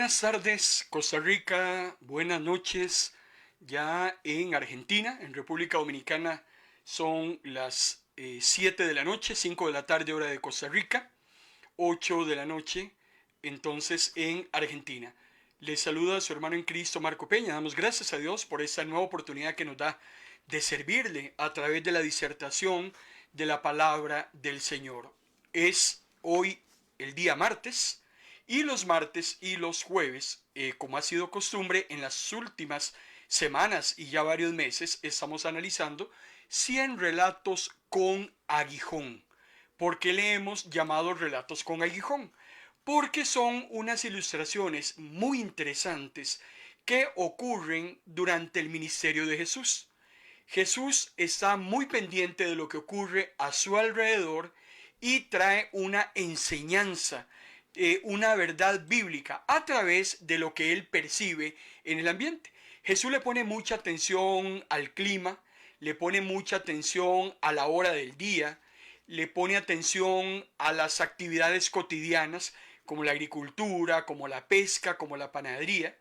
Buenas tardes, Costa Rica. Buenas noches. Ya en Argentina, en República Dominicana, son las 7 de la noche, 5 de la tarde hora de Costa Rica, 8 de la noche, entonces en Argentina. Les saluda su hermano en Cristo, Marco Peña. Damos gracias a Dios por esta nueva oportunidad que nos da de servirle a través de la disertación de la palabra del Señor. Es hoy el día martes. Y los martes y los jueves, como ha sido costumbre en las últimas semanas y ya varios meses, estamos analizando 100 relatos con aguijón. ¿Por qué le hemos llamado relatos con aguijón? Porque son unas ilustraciones muy interesantes que ocurren durante el ministerio de Jesús. Jesús está muy pendiente de lo que ocurre a su alrededor y trae una enseñanza, una verdad bíblica a través de lo que él percibe en el ambiente. Jesús le pone mucha atención al clima, le pone mucha atención a la hora del día, le pone atención a las actividades cotidianas como la agricultura, como la pesca, como la panadería.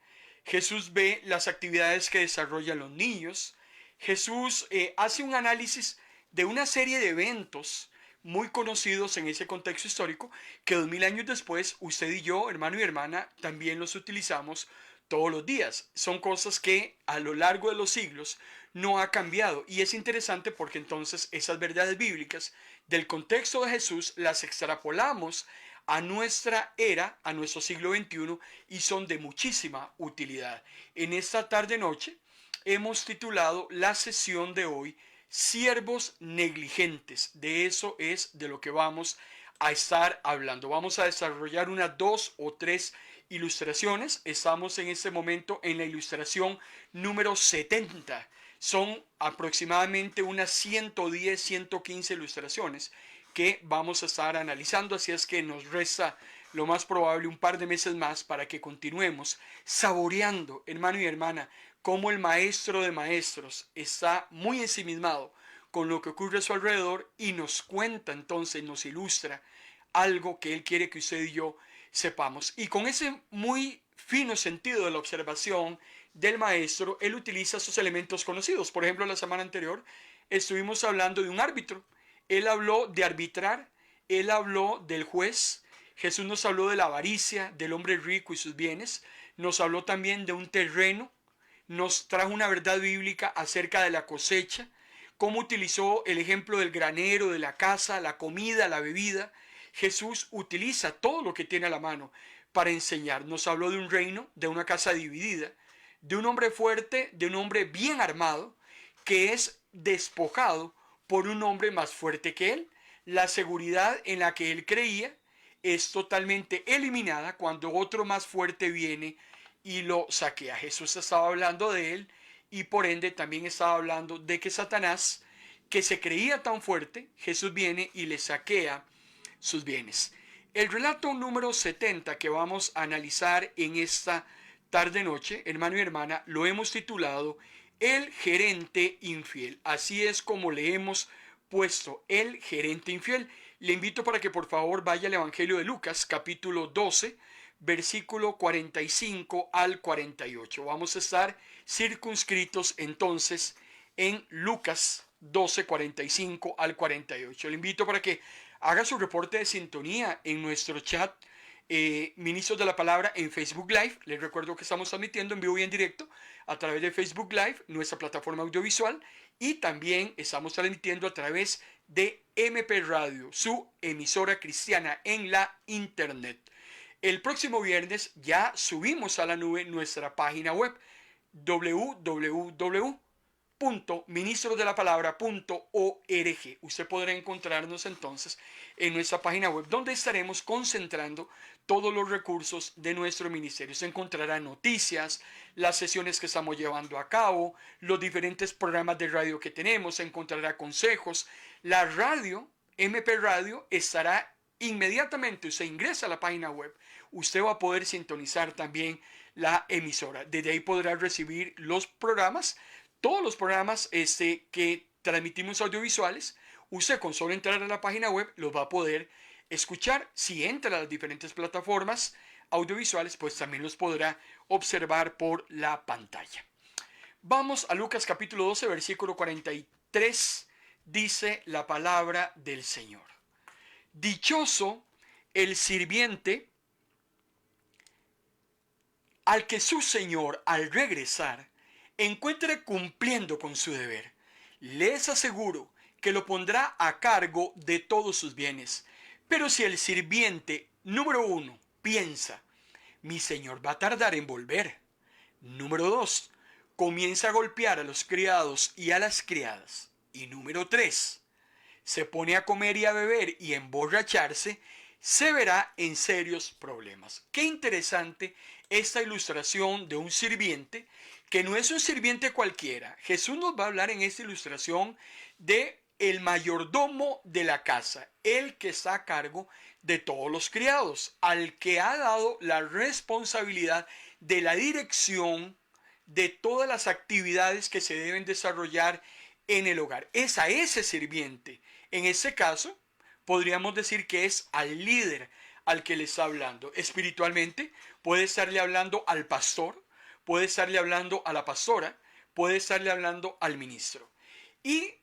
Jesús ve las actividades que desarrollan los niños. Jesús hace un análisis de una serie de eventos muy conocidos en ese contexto histórico que 2000 años después usted y yo, hermano y hermana, también los utilizamos todos los días. Son cosas que a lo largo de los siglos no ha cambiado, y es interesante porque entonces esas verdades bíblicas del contexto de Jesús las extrapolamos a nuestra era, a nuestro siglo XXI, y son de muchísima utilidad. En esta tarde-noche hemos titulado la sesión de hoy Siervos negligentes. De eso es de lo que vamos a estar hablando. Vamos a desarrollar unas 2 o 3 ilustraciones. Estamos en este momento en la ilustración número 70. Son aproximadamente unas 110, 115 ilustraciones que vamos a estar analizando, así es que nos resta lo más probable un par de meses más para que continuemos saboreando, hermano y hermana, cómo el maestro de maestros está muy ensimismado con lo que ocurre a su alrededor y nos cuenta entonces, nos ilustra algo que él quiere que usted y yo sepamos. Y con ese muy fino sentido de la observación del maestro, él utiliza esos elementos conocidos. Por ejemplo, la semana anterior estuvimos hablando de un árbitro. Él habló de arbitrar, él habló del juez. Jesús nos habló de la avaricia, del hombre rico y sus bienes. Nos habló también de un terreno. Nos trajo una verdad bíblica acerca de la cosecha. Cómo utilizó el ejemplo del granero, de la casa, la comida, la bebida. Jesús utiliza todo lo que tiene a la mano para enseñar. Nos habló de un reino, de una casa dividida, de un hombre fuerte, de un hombre bien armado, que es despojado por un hombre más fuerte que él. La seguridad en la que él creía es totalmente eliminada cuando otro más fuerte viene y lo saquea. Jesús estaba hablando de él y por ende también estaba hablando de que Satanás, que se creía tan fuerte, Jesús viene y le saquea sus bienes. El relato número 70 que vamos a analizar en esta tarde-noche, hermano y hermana, lo hemos titulado El gerente infiel. Así es como le hemos puesto, El gerente infiel. Le invito para que por favor vaya al Evangelio de Lucas, capítulo 12, versículo 45 al 48. Vamos a estar circunscritos entonces en Lucas 12, 45 al 48. Le invito para que haga su reporte de sintonía en nuestro chat Ministros de la Palabra en Facebook Live. Les recuerdo que estamos transmitiendo en vivo y en directo a través de Facebook Live, nuestra plataforma audiovisual, y también estamos transmitiendo a través de MP Radio, su emisora cristiana en la internet. El próximo viernes ya subimos a la nube nuestra página web www.ministrosdelapalabra.org. Usted podrá encontrarnos entonces en nuestra página web, donde estaremos concentrando todos los recursos de nuestro ministerio. Se encontrará noticias, las sesiones que estamos llevando a cabo, los diferentes programas de radio que tenemos, se encontrará consejos. La radio, MP Radio, estará inmediatamente. Usted ingresa a la página web, usted va a poder sintonizar también la emisora. Desde ahí podrá recibir los programas, todos los programas que transmitimos audiovisuales. Usted con solo entrar a la página web los va a poder escuchar. Si entra a las diferentes plataformas, audiovisuales, pues también los podrá observar por la pantalla. Vamos a Lucas capítulo 12, versículo 43, dice la palabra del Señor. Dichoso el sirviente al que su señor al regresar encuentre cumpliendo con su deber. Les aseguro que lo pondrá a cargo de todos sus bienes. Pero si el sirviente número 1 piensa, mi señor va a tardar en volver. Número 2, comienza a golpear a los criados y a las criadas. Y número 3, se pone a comer y a beber y a emborracharse, se verá en serios problemas. Qué interesante esta ilustración de un sirviente, que no es un sirviente cualquiera. Jesús nos va a hablar en esta ilustración de el mayordomo de la casa, el que está a cargo de todos los criados, al que ha dado la responsabilidad de la dirección de todas las actividades que se deben desarrollar en el hogar. Es a ese sirviente. En ese caso, podríamos decir que es al líder al que le está hablando. Espiritualmente, puede estarle hablando al pastor, puede estarle hablando a la pastora, puede estarle hablando al ministro. Y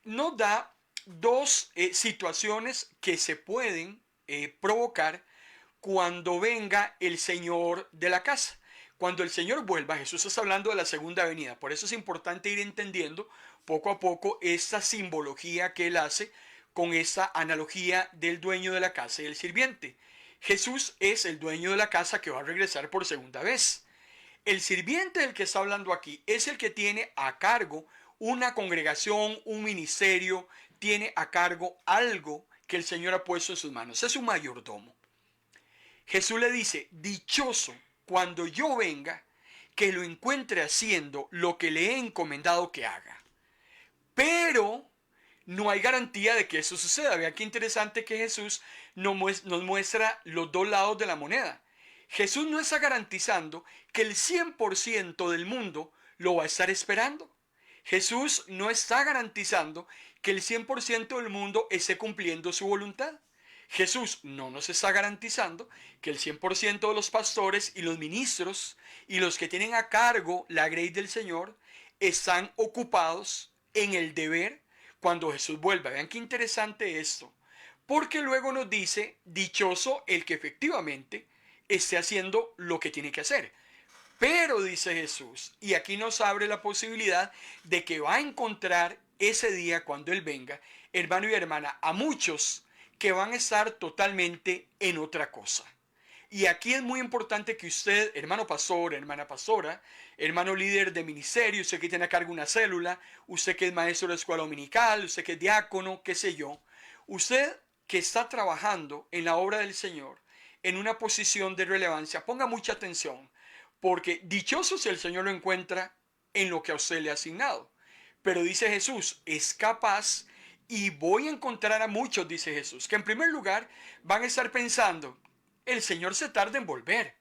nos da dos situaciones que se pueden provocar cuando venga el Señor de la casa. Cuando el Señor vuelva, Jesús está hablando de la segunda venida. Por eso es importante ir entendiendo poco a poco esta simbología que él hace con esta analogía del dueño de la casa y el sirviente. Jesús es el dueño de la casa que va a regresar por segunda vez. El sirviente del que está hablando aquí es el que tiene a cargo una congregación, un ministerio, tiene a cargo algo que el Señor ha puesto en sus manos. Es un mayordomo. Jesús le dice, dichoso cuando yo venga, que lo encuentre haciendo lo que le he encomendado que haga. Pero no hay garantía de que eso suceda. Vean qué interesante que Jesús nos muestra los dos lados de la moneda. Jesús no está garantizando que el 100% del mundo lo va a estar esperando. Jesús no está garantizando que el 100% del mundo esté cumpliendo su voluntad. Jesús no nos está garantizando que el 100% de los pastores y los ministros y los que tienen a cargo la grey del Señor están ocupados en el deber cuando Jesús vuelva. Vean qué interesante esto. Porque luego nos dice, dichoso el que efectivamente esté haciendo lo que tiene que hacer. Pero dice Jesús, y aquí nos abre la posibilidad de que va a encontrar ese día cuando Él venga, hermano y hermana, a muchos que van a estar totalmente en otra cosa. Y aquí es muy importante que usted, hermano pastor, hermana pastora, hermano líder de ministerio, usted que tiene a cargo una célula, usted que es maestro de escuela dominical, usted que es diácono, qué sé yo, usted que está trabajando en la obra del Señor, en una posición de relevancia, ponga mucha atención, porque dichoso si el Señor lo encuentra en lo que a usted le ha asignado. Pero dice Jesús, es capaz. Y voy a encontrar a muchos, dice Jesús, que en primer lugar van a estar pensando, el Señor se tarda en volver.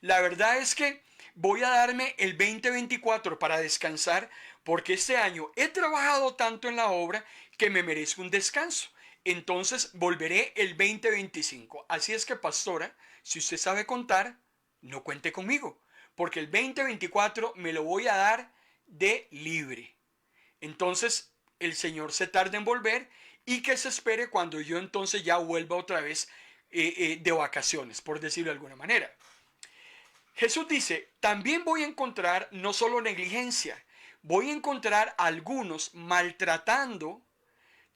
La verdad es que voy a darme el 2024 para descansar porque este año he trabajado tanto en la obra que me merezco un descanso. Entonces volveré el 2025. Así es que, pastora, si usted sabe contar, no cuente conmigo, porque el 2024 me lo voy a dar de libre. Entonces, el Señor se tarda en volver y que se espere cuando yo entonces ya vuelva otra vez de vacaciones, por decirlo de alguna manera. Jesús dice, también voy a encontrar no solo negligencia, voy a encontrar a algunos maltratando,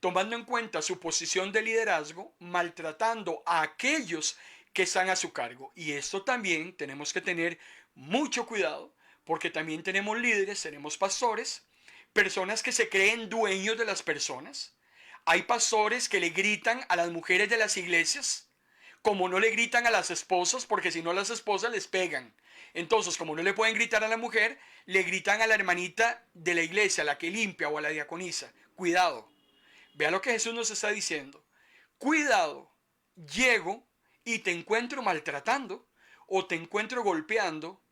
tomando en cuenta su posición de liderazgo, maltratando a aquellos que están a su cargo. Y esto también tenemos que tener mucho cuidado, porque también tenemos líderes, tenemos pastores, personas que se creen dueños de las personas. Hay pastores que le gritan a las mujeres de las iglesias, como no le gritan a las esposas, porque si no las esposas les pegan. Entonces, como no le pueden gritar a la mujer, le gritan a la hermanita de la iglesia, a la que limpia o a la diaconisa. Cuidado. Vea lo que Jesús nos está diciendo. Cuidado, llego y te encuentro maltratando o te encuentro golpeando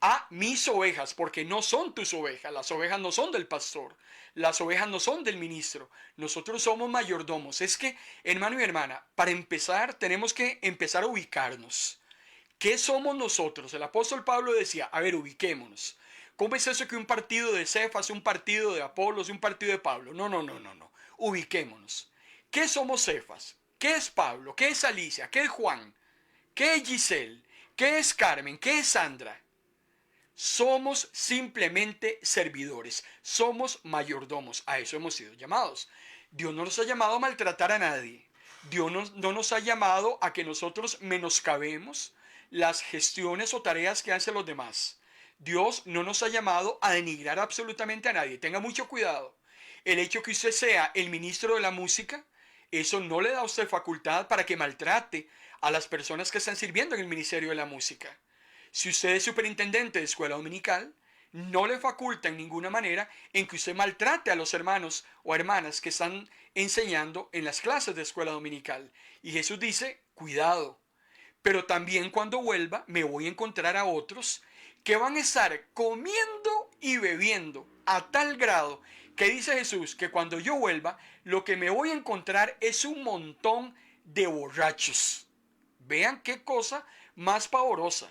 a mis ovejas, porque no son tus ovejas. Las ovejas no son del pastor, las ovejas no son del ministro. Nosotros somos mayordomos. Es que, hermano y hermana, para empezar tenemos que empezar a ubicarnos. ¿Qué somos nosotros? El apóstol Pablo decía, a ver, ubiquémonos. ¿Cómo es eso que un partido de Cefas, un partido de Apolos, un partido de Pablo? No, no, no, no, no. Ubiquémonos. ¿Qué somos Cefas? ¿Qué es Pablo? ¿Qué es Alicia? ¿Qué es Juan? ¿Qué es Giselle? ¿Qué es Carmen? ¿Qué es Sandra? Somos simplemente servidores, somos mayordomos, a eso hemos sido llamados. Dios no nos ha llamado a maltratar a nadie, Dios no nos ha llamado a que nosotros menoscabemos las gestiones o tareas que hacen los demás. Dios no nos ha llamado a denigrar absolutamente a nadie, tenga mucho cuidado. El hecho que usted sea el ministro de la música, eso no le da a usted facultad para que maltrate a las personas que están sirviendo en el ministerio de la música. Si usted es superintendente de escuela dominical, no le faculta en ninguna manera en que usted maltrate a los hermanos o hermanas que están enseñando en las clases de escuela dominical. Y Jesús dice, cuidado. Pero también cuando vuelva me voy a encontrar a otros que van a estar comiendo y bebiendo a tal grado que dice Jesús que cuando yo vuelva lo que me voy a encontrar es un montón de borrachos. Vean qué cosa más pavorosa.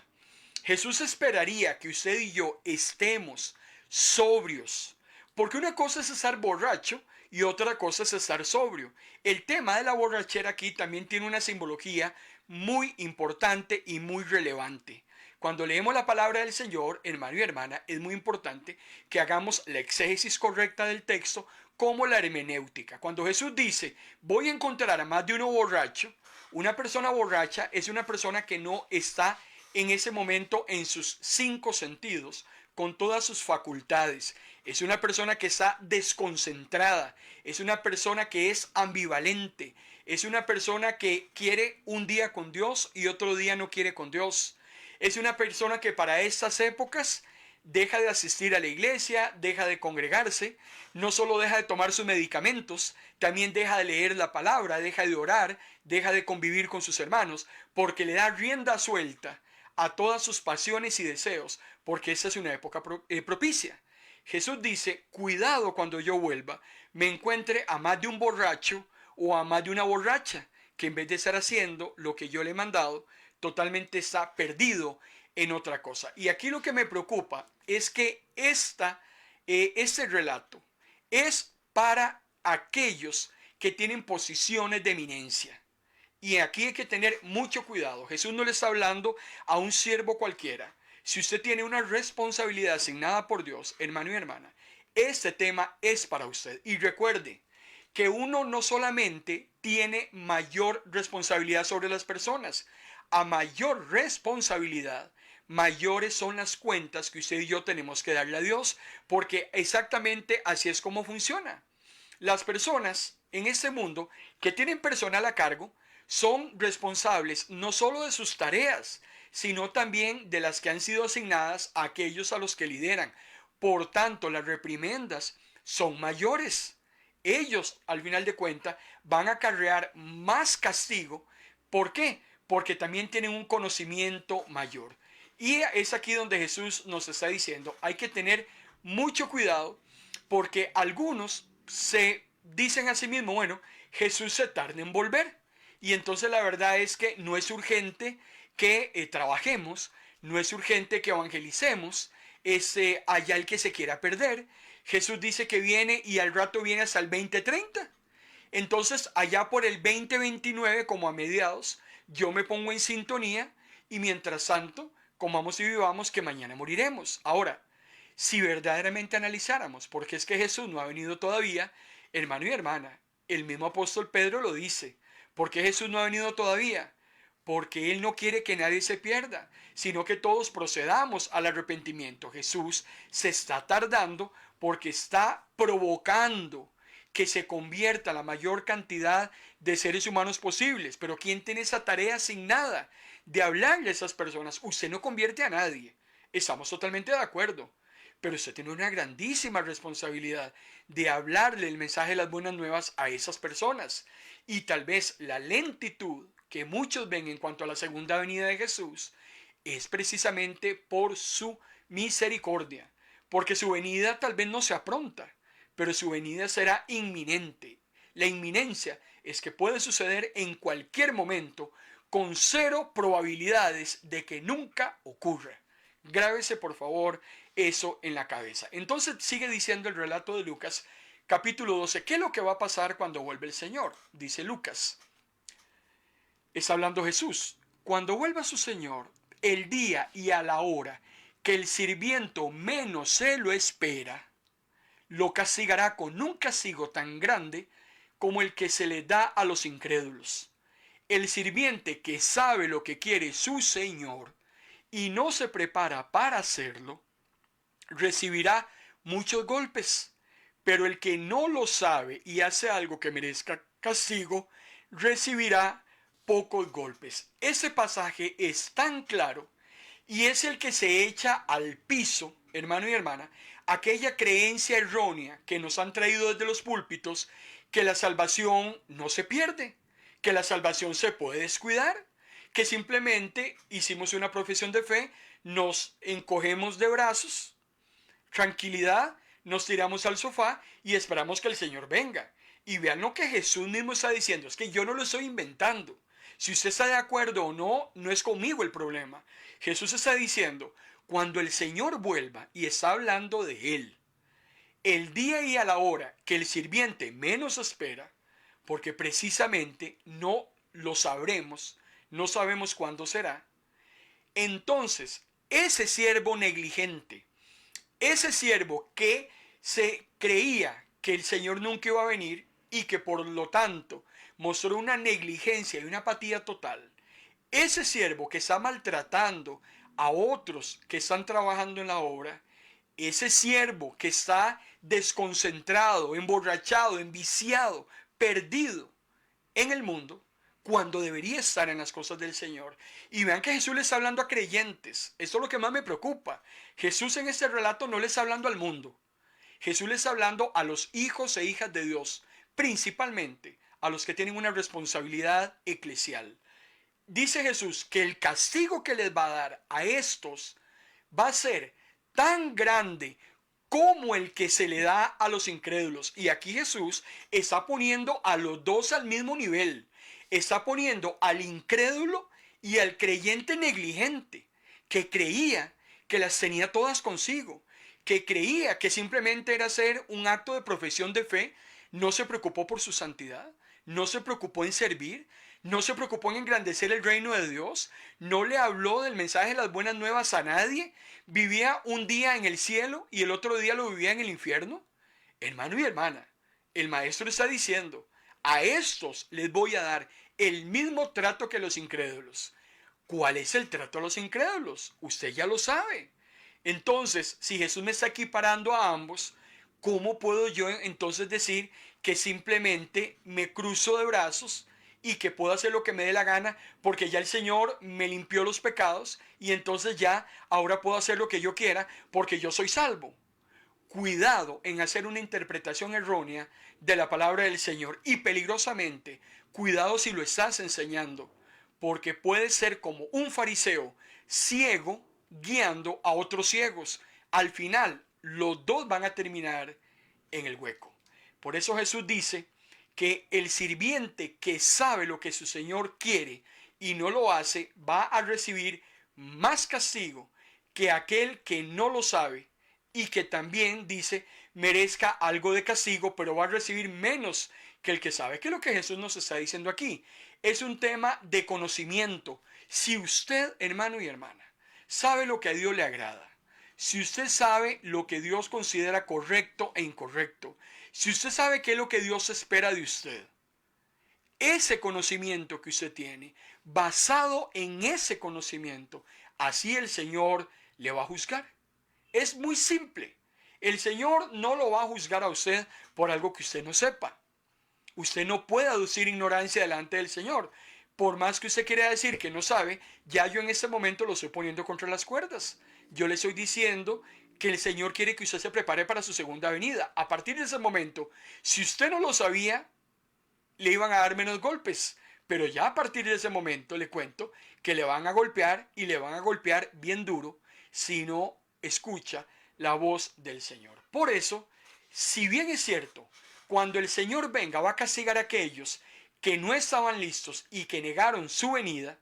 Jesús esperaría que usted y yo estemos sobrios, porque una cosa es estar borracho y otra cosa es estar sobrio. El tema de la borrachera aquí también tiene una simbología muy importante y muy relevante. Cuando leemos la palabra del Señor, hermano y hermana, es muy importante que hagamos la exégesis correcta del texto como la hermenéutica. Cuando Jesús dice, voy a encontrar a más de uno borracho, una persona borracha es una persona que no está en ese momento en sus 5 sentidos, con todas sus facultades. Es una persona que está desconcentrada, es una persona que es ambivalente, es una persona que quiere un día con Dios y otro día no quiere con Dios. Es una persona que para estas épocas deja de asistir a la iglesia, deja de congregarse, no solo deja de tomar sus medicamentos, también deja de leer la palabra, deja de orar, deja de convivir con sus hermanos, porque le da rienda suelta a todas sus pasiones y deseos, porque esta es una época propicia. Jesús dice, cuidado cuando yo vuelva, me encuentre a más de un borracho o a más de una borracha, que en vez de estar haciendo lo que yo le he mandado, totalmente está perdido en otra cosa. Y aquí lo que me preocupa es que este relato es para aquellos que tienen posiciones de eminencia. Y aquí hay que tener mucho cuidado. Jesús no le está hablando a un siervo cualquiera. Si usted tiene una responsabilidad asignada por Dios, hermano y hermana, este tema es para usted. Y recuerde que uno no solamente tiene mayor responsabilidad sobre las personas, a mayor responsabilidad, mayores son las cuentas que usted y yo tenemos que darle a Dios, porque exactamente así es como funciona. Las personas en este mundo que tienen personal a cargo, son responsables no solo de sus tareas, sino también de las que han sido asignadas a aquellos a los que lideran. Por tanto, las reprimendas son mayores. Ellos, al final de cuentas, van a acarrear más castigo. ¿Por qué? Porque también tienen un conocimiento mayor. Y es aquí donde Jesús nos está diciendo, hay que tener mucho cuidado porque algunos se dicen a sí mismos, bueno, Jesús se tarda en volver. Y entonces la verdad es que no es urgente que trabajemos, no es urgente que evangelicemos, es allá el que se quiera perder. Jesús dice que viene y al rato viene hasta el 2030. Entonces allá por el 2029, como a mediados, yo me pongo en sintonía y mientras tanto, comamos y vivamos que mañana moriremos. Ahora, si verdaderamente analizáramos, porque es que Jesús no ha venido todavía, hermano y hermana, el mismo apóstol Pedro lo dice. ¿Por qué Jesús no ha venido todavía? Porque Él no quiere que nadie se pierda, sino que todos procedamos al arrepentimiento. Jesús se está tardando porque está provocando que se convierta la mayor cantidad de seres humanos posibles. Pero ¿quién tiene esa tarea asignada de hablarle a esas personas? Usted no convierte a nadie. Estamos totalmente de acuerdo. Pero usted tiene una grandísima responsabilidad de hablarle el mensaje de las buenas nuevas a esas personas. Y tal vez la lentitud que muchos ven en cuanto a la segunda venida de Jesús es precisamente por su misericordia. Porque su venida tal vez no sea pronta, pero su venida será inminente. La inminencia es que puede suceder en cualquier momento con cero probabilidades de que nunca ocurra. Grábese por favor eso en la cabeza. Entonces sigue diciendo el relato de Lucas, capítulo 12, ¿qué es lo que va a pasar cuando vuelve el Señor? Dice Lucas, está hablando Jesús, cuando vuelva su Señor, el día y a la hora que el sirviente menos se lo espera, lo castigará con un castigo tan grande como el que se le da a los incrédulos. El sirviente que sabe lo que quiere su Señor y no se prepara para hacerlo, recibirá muchos golpes, pero el que no lo sabe y hace algo que merezca castigo, recibirá pocos golpes. Ese pasaje es tan claro y es el que se echa al piso, hermano y hermana, aquella creencia errónea que nos han traído desde los púlpitos, que la salvación no se pierde, que la salvación se puede descuidar, que simplemente hicimos una profesión de fe, nos encogemos de brazos, tranquilidad, nos tiramos al sofá y esperamos que el Señor venga. Y vean lo que Jesús mismo está diciendo, es que yo no lo estoy inventando. Si usted está de acuerdo o no, no es conmigo el problema. Jesús está diciendo, cuando el Señor vuelva, y está hablando de Él, el día y a la hora que el sirviente menos espera, porque precisamente no lo sabremos, no sabemos cuándo será, entonces ese siervo negligente, ese siervo que se creía que el Señor nunca iba a venir y que por lo tanto mostró una negligencia y una apatía total, ese siervo que está maltratando a otros que están trabajando en la obra, ese siervo que está desconcentrado, emborrachado, enviciado, perdido en el mundo, cuando debería estar en las cosas del Señor. Y vean que Jesús le está hablando a creyentes. Esto es lo que más me preocupa. Jesús en este relato no le está hablando al mundo. Jesús le está hablando a los hijos e hijas de Dios, principalmente a los que tienen una responsabilidad eclesial. Dice Jesús que el castigo que les va a dar a estos va a ser tan grande como el que se le da a los incrédulos. Y aquí Jesús está poniendo a los dos al mismo nivel. Está poniendo al incrédulo y al creyente negligente, que creía que las tenía todas consigo, que creía que simplemente era hacer un acto de profesión de fe, no se preocupó por su santidad, no se preocupó en servir, no se preocupó en engrandecer el reino de Dios, no le habló del mensaje de las buenas nuevas a nadie, vivía un día en el cielo y el otro día lo vivía en el infierno. Hermano y hermana, el maestro está diciendo, a estos les voy a dar el mismo trato que los incrédulos. ¿Cuál es el trato a los incrédulos? Usted ya lo sabe. Entonces, si Jesús me está equiparando a ambos, ¿cómo puedo yo entonces decir que simplemente me cruzo de brazos y que puedo hacer lo que me dé la gana porque ya el Señor me limpió los pecados y entonces ya ahora puedo hacer lo que yo quiera porque yo soy salvo? Cuidado en hacer una interpretación errónea de la palabra del Señor y peligrosamente, cuidado si lo estás enseñando, porque puedes ser como un fariseo ciego guiando a otros ciegos. Al final, los dos van a terminar en el hueco. Por eso Jesús dice que el sirviente que sabe lo que su Señor quiere y no lo hace, va a recibir más castigo que aquel que no lo sabe y que también dice merezca algo de castigo, pero va a recibir menos que el que sabe. ¿Qué es lo que Jesús nos está diciendo aquí? Es un tema de conocimiento. Si usted, hermano y hermana, sabe lo que a Dios le agrada, si usted sabe lo que Dios considera correcto e incorrecto, si usted sabe qué es lo que Dios espera de usted, ese conocimiento que usted tiene, basado en ese conocimiento, así el Señor le va a juzgar. Es muy simple. El Señor no lo va a juzgar a usted por algo que usted no sepa. Usted no puede aducir ignorancia delante del Señor. Por más que usted quiera decir que no sabe, ya yo en este momento lo estoy poniendo contra las cuerdas. Yo le estoy diciendo que el Señor quiere que usted se prepare para su segunda venida. A partir de ese momento, si usted no lo sabía, le iban a dar menos golpes. Pero ya a partir de ese momento le cuento que le van a golpear y le van a golpear bien duro si no escucha la voz del Señor. Por eso, si bien es cierto, cuando el Señor venga va a castigar a aquellos que no estaban listos y que negaron su venida,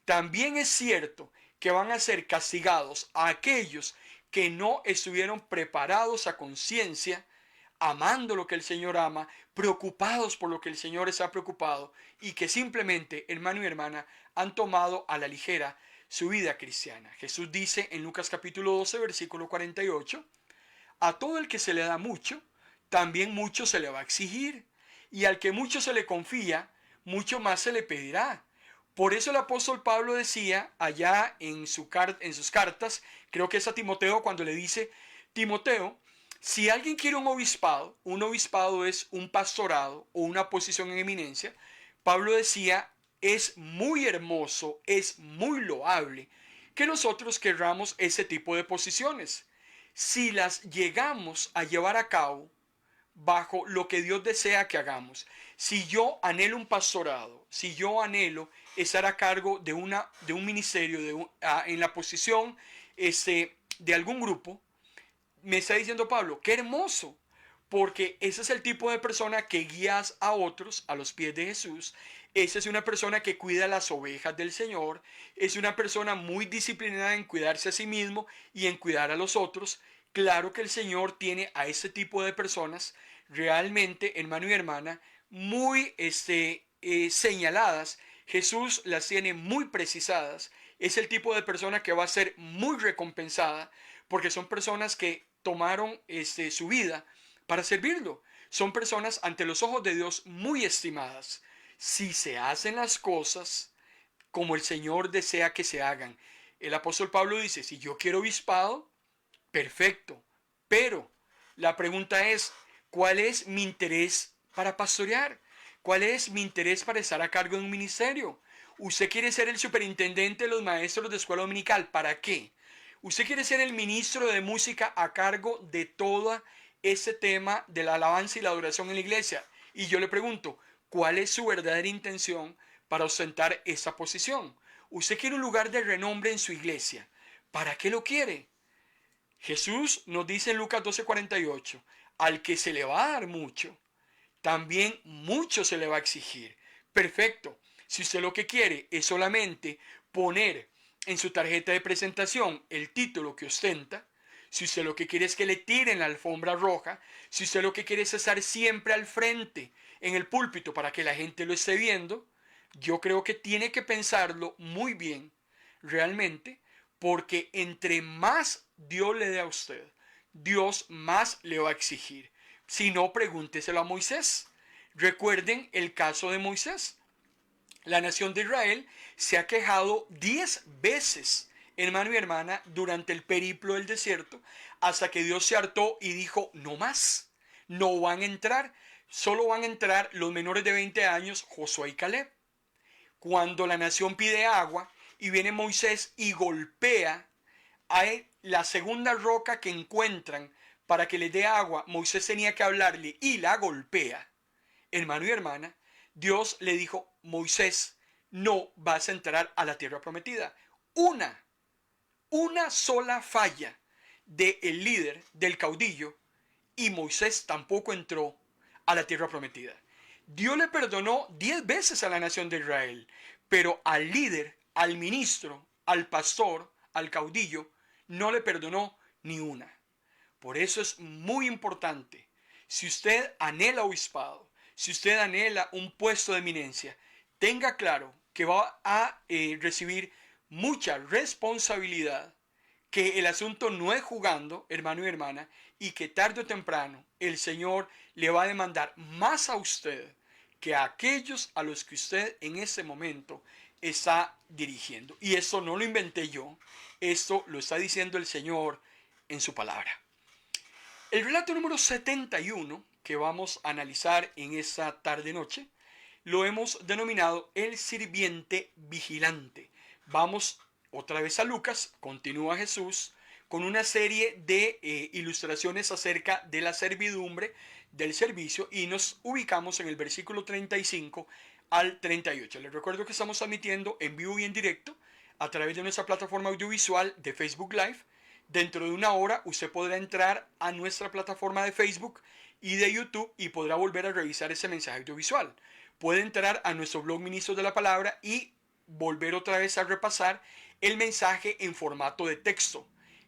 también es cierto que van a ser castigados a aquellos que no estuvieron preparados a conciencia, amando lo que el Señor ama, preocupados por lo que el Señor está preocupado y que simplemente, hermano y hermana, han tomado a la ligera su vida cristiana. Jesús dice en Lucas capítulo 12, versículo 48, a todo el que se le da mucho, también mucho se le va a exigir, y al que mucho se le confía, mucho más se le pedirá. Por eso el apóstol Pablo decía allá en sus cartas, creo que es a Timoteo, cuando le dice, Timoteo, si alguien quiere un obispado es un pastorado o una posición en eminencia, Pablo decía, es muy hermoso, es muy loable que nosotros querramos ese tipo de posiciones. Si las llegamos a llevar a cabo bajo lo que Dios desea que hagamos, si yo anhelo un pastorado, si yo anhelo estar a cargo de un ministerio, en la posición de algún grupo, me está diciendo Pablo, qué hermoso, porque ese es el tipo de persona que guías a otros a los pies de Jesús. Esa es una persona que cuida las ovejas del Señor. Es una persona muy disciplinada en cuidarse a sí mismo y en cuidar a los otros. Claro que el Señor tiene a ese tipo de personas realmente, hermano y hermana, muy señaladas. Jesús las tiene muy precisadas. Es el tipo de persona que va a ser muy recompensada porque son personas que tomaron su vida para servirlo. Son personas ante los ojos de Dios muy estimadas. Si se hacen las cosas como el Señor desea que se hagan. El apóstol Pablo dice, si yo quiero obispado, perfecto. Pero la pregunta es, ¿cuál es mi interés para pastorear? ¿Cuál es mi interés para estar a cargo de un ministerio? ¿Usted quiere ser el superintendente de los maestros de escuela dominical? ¿Para qué? ¿Usted quiere ser el ministro de música a cargo de todo ese tema de la alabanza y la adoración en la iglesia? Y yo le pregunto, ¿cuál es su verdadera intención para ostentar esa posición? ¿Usted quiere un lugar de renombre en su iglesia? ¿Para qué lo quiere? Jesús nos dice en Lucas 12:48, al que se le va a dar mucho, también mucho se le va a exigir. Perfecto. Si usted lo que quiere es solamente poner en su tarjeta de presentación el título que ostenta, si usted lo que quiere es que le tiren la alfombra roja, si usted lo que quiere es estar siempre al frente en el púlpito para que la gente lo esté viendo, yo creo que tiene que pensarlo muy bien, realmente, porque entre más Dios le dé a usted, Dios más le va a exigir. Si no, pregúnteselo a Moisés. Recuerden el caso de Moisés. La nación de Israel se ha quejado 10 veces, hermano y hermana, durante el periplo del desierto, hasta que Dios se hartó y dijo, no más, no van a entrar, solo van a entrar los menores de 20 años, Josué y Caleb. Cuando la nación pide agua y viene Moisés y golpea a la segunda roca que encuentran para que les dé agua, Moisés tenía que hablarle y la golpea, hermano y hermana, Dios le dijo, Moisés, no vas a entrar a la tierra prometida. Una, una sola falla del líder, del caudillo, y Moisés tampoco entró a la tierra prometida. Dios le perdonó 10 veces a la nación de Israel, pero al líder, al ministro, al pastor, al caudillo, no le perdonó ni una. Por eso es muy importante, si usted anhela obispado, si usted anhela un puesto de eminencia, tenga claro que va a recibir mucha responsabilidad, que el asunto no es jugando, hermano y hermana, y que tarde o temprano el Señor le va a demandar más a usted que a aquellos a los que usted en ese momento está dirigiendo. Y esto no lo inventé yo, esto lo está diciendo el Señor en su palabra. El relato número 71 que vamos a analizar en esta tarde-noche lo hemos denominado el sirviente vigilante. Vamos otra vez a Lucas, continúa Jesús con una serie de ilustraciones acerca de la servidumbre, del servicio, y nos ubicamos en el versículo 35 al 38. Les recuerdo que estamos transmitiendo en vivo y en directo a través de nuestra plataforma audiovisual de Facebook Live. Dentro de una hora usted podrá entrar a nuestra plataforma de Facebook y de YouTube y podrá volver a revisar ese mensaje audiovisual. puede entrar a nuestro blog Ministros de la Palabra y volver otra vez a repasar el mensaje en formato de texto.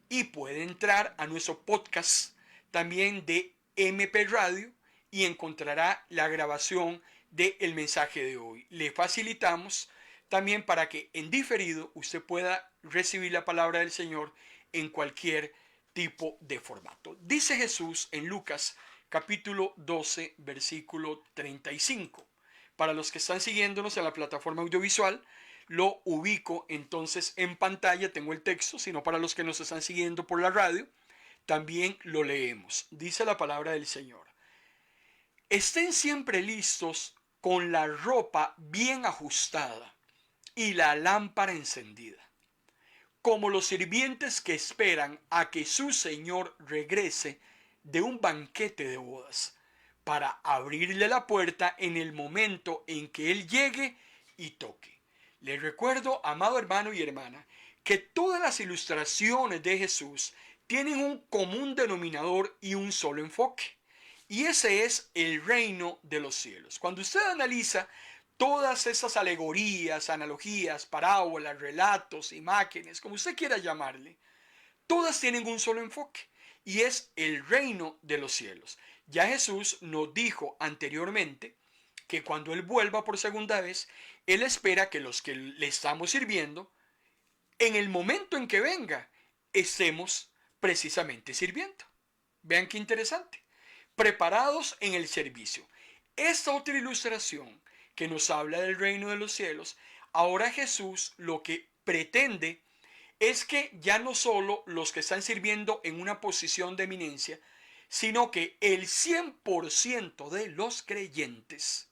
Y puede entrar a nuestro podcast también de MP Radio y encontrará la grabación del mensaje de hoy. Le facilitamos también para que en diferido usted pueda recibir la palabra del Señor en cualquier tipo de formato. Dice Jesús en Lucas capítulo 12, versículo 35. Para los que están siguiéndonos en la plataforma audiovisual, lo ubico entonces en pantalla, tengo el texto, sino para los que nos están siguiendo por la radio, también lo leemos. Dice la palabra del Señor: estén siempre listos con la ropa bien ajustada y la lámpara encendida, como los sirvientes que esperan a que su señor regrese de un banquete de bodas, para abrirle la puerta en el momento en que él llegue y toque. Les recuerdo, amado hermano y hermana, que todas las ilustraciones de Jesús tienen un común denominador y un solo enfoque. Y ese es el reino de los cielos. Cuando usted analiza todas esas alegorías, analogías, parábolas, relatos, imágenes, como usted quiera llamarle, todas tienen un solo enfoque y es el reino de los cielos. Ya Jesús nos dijo anteriormente que cuando Él vuelva por segunda vez, Él espera que los que le estamos sirviendo, en el momento en que venga, estemos precisamente sirviendo. Vean qué interesante. Preparados en el servicio. Esta otra ilustración que nos habla del reino de los cielos, ahora Jesús lo que pretende es que ya no solo los que están sirviendo en una posición de eminencia, sino que el 100% de los creyentes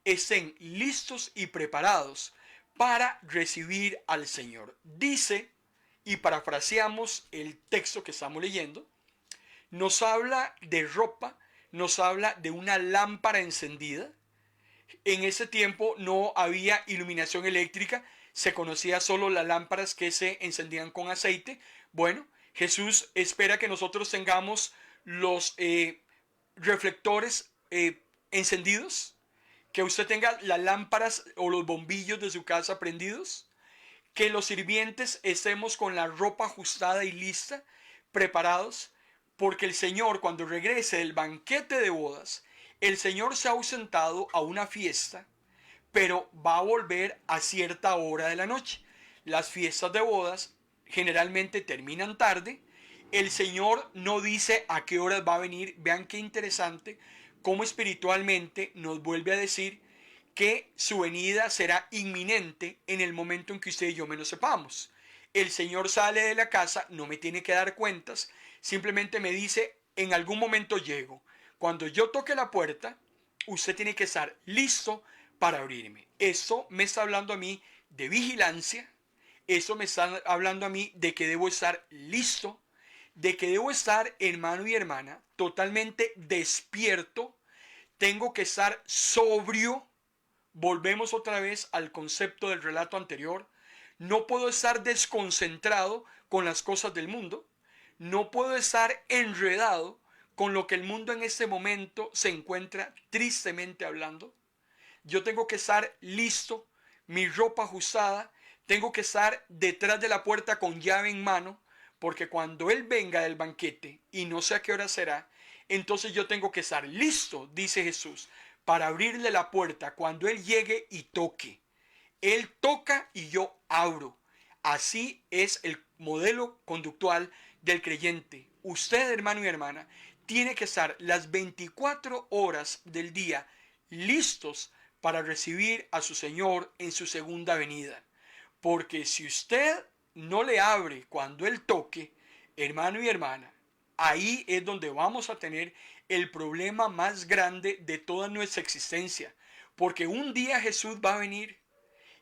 estén listos y preparados para recibir al Señor. Dice, y parafraseamos el texto que estamos leyendo, nos habla de ropa, nos habla de una lámpara encendida. En ese tiempo no había iluminación eléctrica, se conocía solo las lámparas que se encendían con aceite. Bueno, Jesús espera que nosotros tengamos los reflectores encendidos, que usted tenga las lámparas o los bombillos de su casa prendidos, que los sirvientes estemos con la ropa ajustada y lista, preparados, porque el Señor, cuando regrese del banquete de bodas, el Señor se ha ausentado a una fiesta, pero va a volver a cierta hora de la noche. Las fiestas de bodas generalmente terminan tarde. El Señor no dice a qué horas va a venir. Vean qué interesante cómo espiritualmente nos vuelve a decir que su venida será inminente en el momento en que usted y yo menos sepamos. El Señor sale de la casa, no me tiene que dar cuentas, simplemente me dice, en algún momento llego. Cuando yo toque la puerta, usted tiene que estar listo para abrirme. Eso me está hablando a mí de vigilancia, eso me está hablando a mí de que debo estar listo, de que debo estar, hermano y hermana, totalmente despierto, tengo que estar sobrio. Volvemos otra vez al concepto del relato anterior. No puedo estar desconcentrado con las cosas del mundo. No puedo estar enredado con lo que el mundo en este momento se encuentra tristemente hablando. Yo tengo que estar listo, mi ropa ajustada, tengo que estar detrás de la puerta con llave en mano, porque cuando Él venga del banquete, y no sé a qué hora será, entonces yo tengo que estar listo, dice Jesús, para abrirle la puerta cuando Él llegue y toque. Él toca y yo abro. Así es el modelo conductual del creyente. Usted, hermano y hermana, tiene que estar las 24 horas del día listos para recibir a su Señor en su segunda venida. Porque si usted no le abre cuando Él toque, hermano y hermana, ahí es donde vamos a tener el problema más grande de toda nuestra existencia. Porque un día Jesús va a venir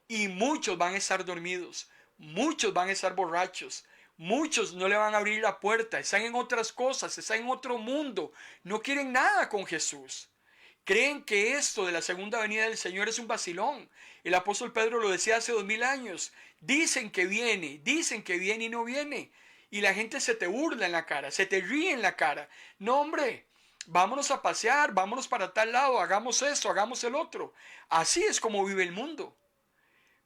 y muchos van a estar dormidos, muchos van a estar borrachos, muchos no le van a abrir la puerta, están en otras cosas, están en otro mundo, no quieren nada con Jesús. Creen que esto de la segunda venida del Señor es un vacilón. El apóstol Pedro lo decía hace 2000 años. Dicen que viene y no viene. Y la gente se te burla en la cara, se te ríe en la cara. No, hombre, vámonos a pasear, vámonos para tal lado, hagamos esto, hagamos el otro. Así es como vive el mundo.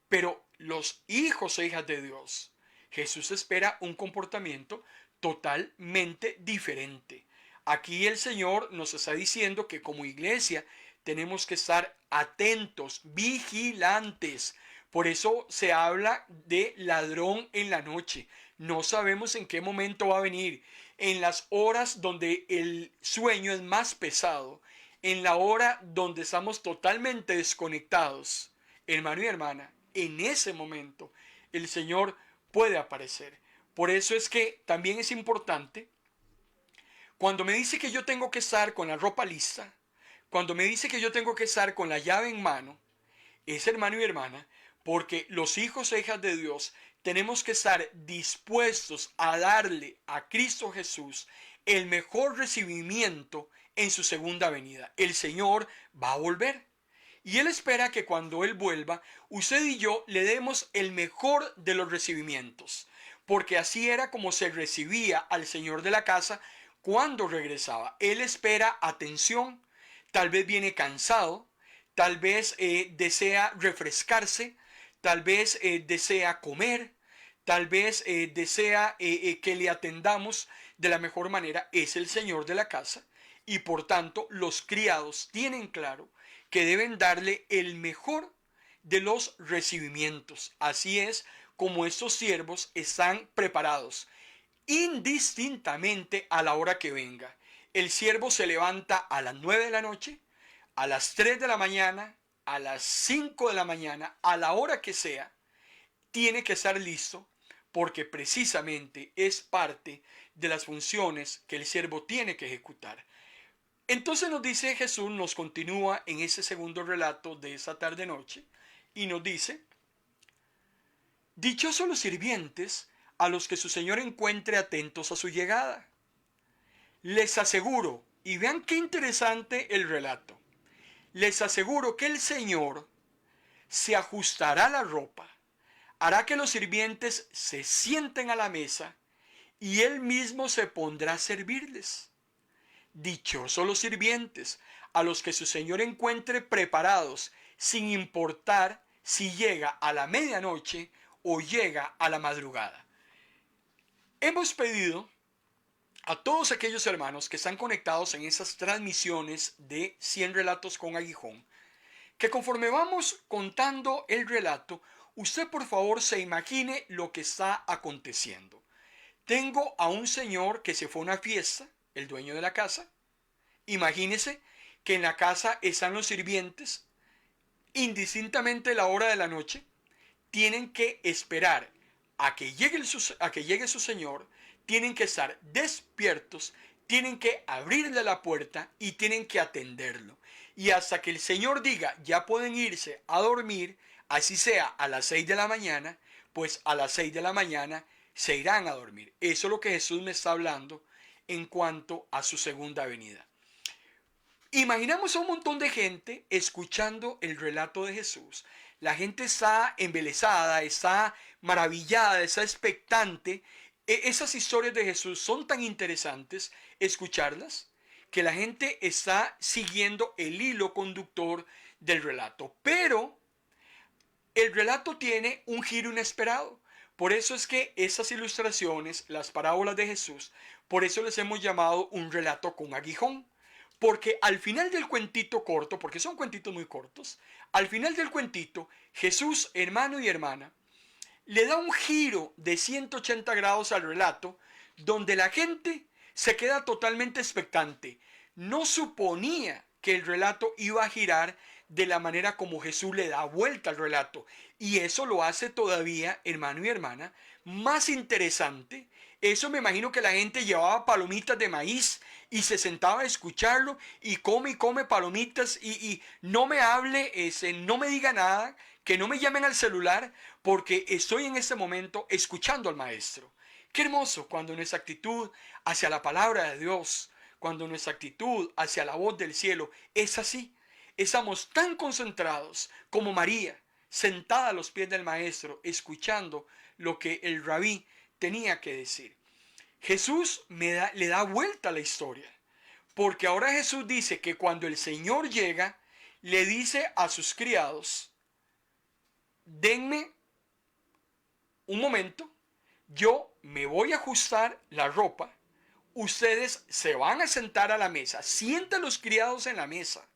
Pero los hijos e hijas de Dios, Jesús espera un comportamiento totalmente diferente. Aquí el Señor nos está diciendo que como iglesia tenemos que estar atentos, vigilantes. Por eso se habla de ladrón en la noche. No sabemos en qué momento va a venir. En las horas donde el sueño es más pesado, en la hora donde estamos totalmente desconectados, hermano y hermana, en ese momento el Señor puede aparecer. Por eso es que también es importante, cuando me dice que yo tengo que estar con la ropa lista, cuando me dice que yo tengo que estar con la llave en mano, es, hermano y hermana, porque los hijos e hijas de Dios tenemos que estar dispuestos a darle a Cristo Jesús el mejor recibimiento en su segunda venida. El Señor va a volver. Y Él espera que cuando Él vuelva, usted y yo le demos el mejor de los recibimientos. Porque así era como se recibía al Señor de la casa cuando regresaba. Él espera atención, tal vez viene cansado, tal vez desea refrescarse, tal vez desea comer, tal vez desea que le atendamos de la mejor manera. Es el Señor de la casa y por tanto los criados tienen claro que deben darle el mejor de los recibimientos. Así es como estos siervos están preparados indistintamente a la hora que venga. El siervo se levanta a las 9 de la noche, a las 3 de la mañana, a las 5 de la mañana, a la hora que sea, tiene que estar listo porque precisamente es parte de las funciones que el siervo tiene que ejecutar. Entonces nos dice Jesús, nos continúa en ese segundo relato de esa tarde-noche y nos dice: dichosos los sirvientes a los que su Señor encuentre atentos a su llegada. Les aseguro, y vean qué interesante el relato, les aseguro que el Señor se ajustará la ropa, hará que los sirvientes se sienten a la mesa y Él mismo se pondrá a servirles. Dichosos los sirvientes a los que su Señor encuentre preparados, sin importar si llega a la medianoche o llega a la madrugada. Hemos pedido a todos aquellos hermanos que están conectados en esas transmisiones de 100 relatos con aguijón, que conforme vamos contando el relato, usted por favor se imagine lo que está aconteciendo. Tengo a un señor que se fue a una fiesta, el dueño de la casa. Imagínese que en la casa están los sirvientes, indistintamente la hora de la noche, tienen que esperar a que llegue su señor, tienen que estar despiertos, tienen que abrirle la puerta y tienen que atenderlo. Y hasta que el Señor diga, ya pueden irse a dormir, así sea a las 6 de la mañana, pues a las 6 de la mañana se irán a dormir. Eso es lo que Jesús me está hablando en cuanto a su segunda venida. Imaginamos a un montón de gente escuchando el relato de Jesús. La gente está embelesada, está maravillada, está expectante. Esas historias de Jesús son tan interesantes escucharlas que la gente está siguiendo el hilo conductor del relato. Pero el relato tiene un giro inesperado. Por eso es que esas ilustraciones, las parábolas de Jesús, por eso les hemos llamado un relato con aguijón. Porque al final del cuentito corto, porque son cuentitos muy cortos, al final del cuentito, Jesús, hermano y hermana, le da un giro de 180 grados al relato, donde la gente se queda totalmente expectante. No suponía que el relato iba a girar de la manera como Jesús le da vuelta al relato. Y eso lo hace todavía, hermano y hermana, más interesante. Eso me imagino que la gente llevaba palomitas de maíz y se sentaba a escucharlo y come palomitas y no me hable, no me diga nada, que no me llamen al celular porque estoy en este momento escuchando al maestro. Qué hermoso cuando nuestra actitud hacia la palabra de Dios, cuando nuestra actitud hacia la voz del cielo es así. Estamos tan concentrados como María, sentada a los pies del maestro, escuchando lo que el rabí tenía que decir. Jesús le da vuelta a la historia, Porque ahora Jesús dice que cuando el Señor llega, le dice a sus criados, denme un momento, yo me voy a ajustar la ropa, ustedes se van a sentar a la mesa, sientan los criados en la mesa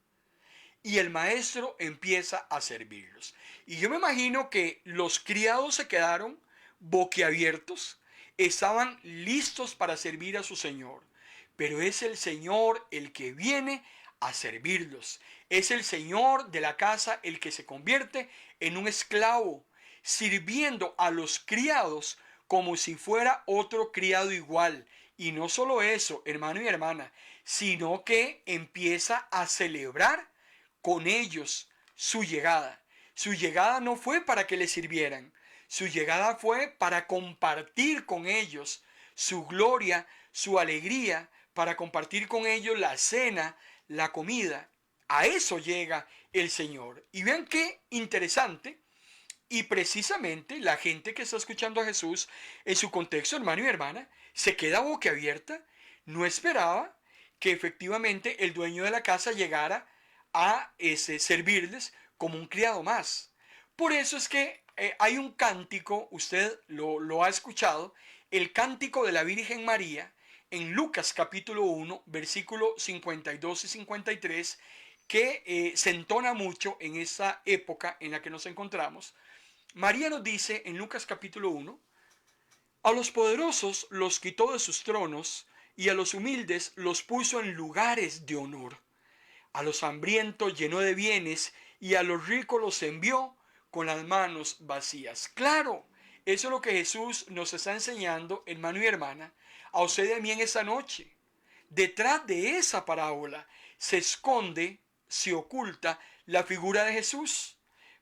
y el maestro empieza a servirlos. Y yo me imagino que los criados se quedaron boquiabiertos, estaban listos para servir a su Señor. Pero es el Señor el que viene a servirlos. Es el Señor de la casa el que se convierte en un esclavo, sirviendo a los criados como si fuera otro criado igual. Y no solo eso, hermano y hermana, sino que empieza a celebrar con ellos su llegada. Su llegada no fue para que le sirvieran, su llegada fue para compartir con ellos su gloria, su alegría, para compartir con ellos la cena, la comida. A eso llega el Señor. Y vean qué interesante. Y precisamente la gente que está escuchando a Jesús en su contexto, hermano y hermana, se queda boquiabierta. No esperaba que efectivamente el dueño de la casa llegara a servirles como un criado más. Por eso es que hay un cántico, usted lo ha escuchado, el cántico de la Virgen María, en Lucas capítulo 1, versículo 52 y 53, que se entona mucho en esa época en la que nos encontramos. María nos dice en Lucas capítulo 1, a los poderosos los quitó de sus tronos y a los humildes los puso en lugares de honor. A los hambrientos llenó de bienes y a los ricos los envió con las manos vacías. Claro, eso es lo que Jesús nos está enseñando, hermano y hermana, a usted y a mí en esta noche. Detrás de esa parábola se esconde, se oculta la figura de Jesús.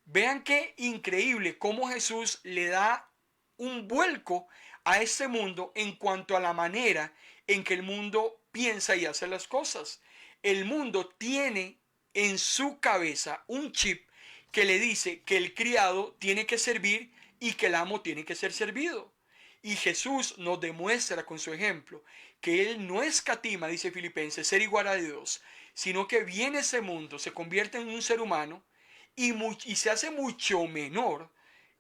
Vean qué increíble cómo Jesús le da un vuelco a este mundo en cuanto a la manera en que el mundo piensa y hace las cosas. El mundo tiene en su cabeza un chip que le dice que el criado tiene que servir y que el amo tiene que ser servido. Y Jesús nos demuestra con su ejemplo que Él no escatima, dice Filipenses, ser igual a Dios, sino que viene ese mundo, se convierte en un ser humano y se hace mucho menor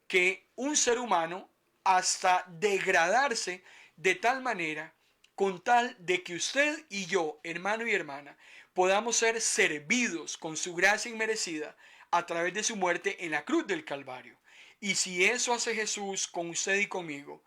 que un ser humano hasta degradarse de tal manera con tal de que usted y yo, hermano y hermana, podamos ser servidos con su gracia inmerecida a través de su muerte en la cruz del Calvario. Y si eso hace Jesús con usted y conmigo,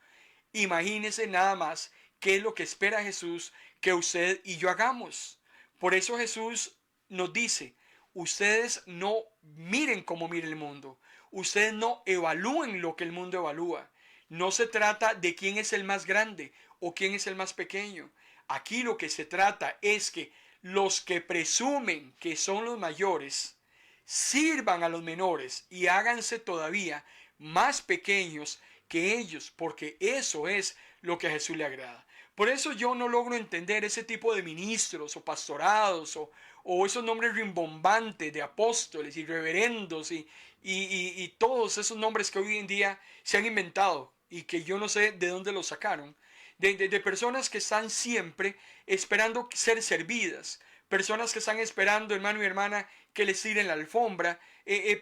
imagínese nada más qué es lo que espera Jesús que usted y yo hagamos. Por eso Jesús nos dice, ustedes no miren como mira el mundo, ustedes no evalúen lo que el mundo evalúa. No se trata de quién es el más grande o quién es el más pequeño. Aquí lo que se trata es que los que presumen que son los mayores sirvan a los menores y háganse todavía más pequeños que ellos, porque eso es lo que a Jesús le agrada. Por eso yo no logro entender ese tipo de ministros o pastorados o esos nombres rimbombantes de apóstoles y reverendos y todos esos nombres que hoy en día se han inventado y que yo no sé de dónde los sacaron. De personas que están siempre esperando ser servidas, personas que están esperando, hermano y hermana, que les tiren la alfombra,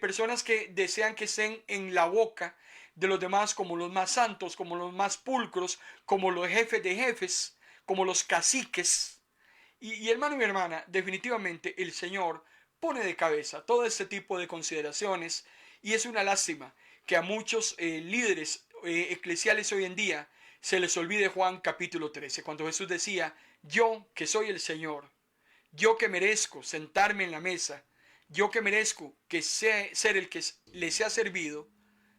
personas que desean que estén en la boca de los demás como los más santos, como los más pulcros, como los jefes de jefes, como los caciques. Y hermano y hermana, definitivamente el Señor pone de cabeza todo este tipo de consideraciones y es una lástima que a muchos líderes eclesiales hoy en día se les olvide Juan capítulo 13, cuando Jesús decía, yo que soy el Señor, yo que merezco sentarme en la mesa, yo que merezco que ser el que le sea servido,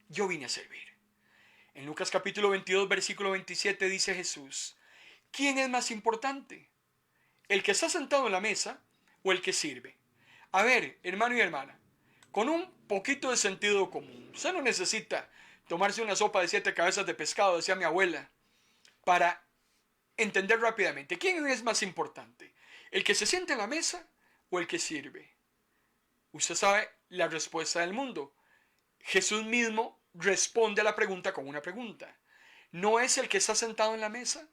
yo vine a servir. En Lucas capítulo 22, versículo 27 dice Jesús, ¿quién es más importante? ¿El que está sentado en la mesa o el que sirve? A ver, hermano y hermana, con un poquito de sentido común, usted no necesita tomarse una sopa de 7 cabezas de pescado, decía mi abuela, para entender rápidamente, ¿quién es más importante? ¿El que se sienta en la mesa o el que sirve? Usted sabe la respuesta del mundo. Jesús mismo responde a la pregunta con una pregunta. ¿No es el que está sentado en la mesa?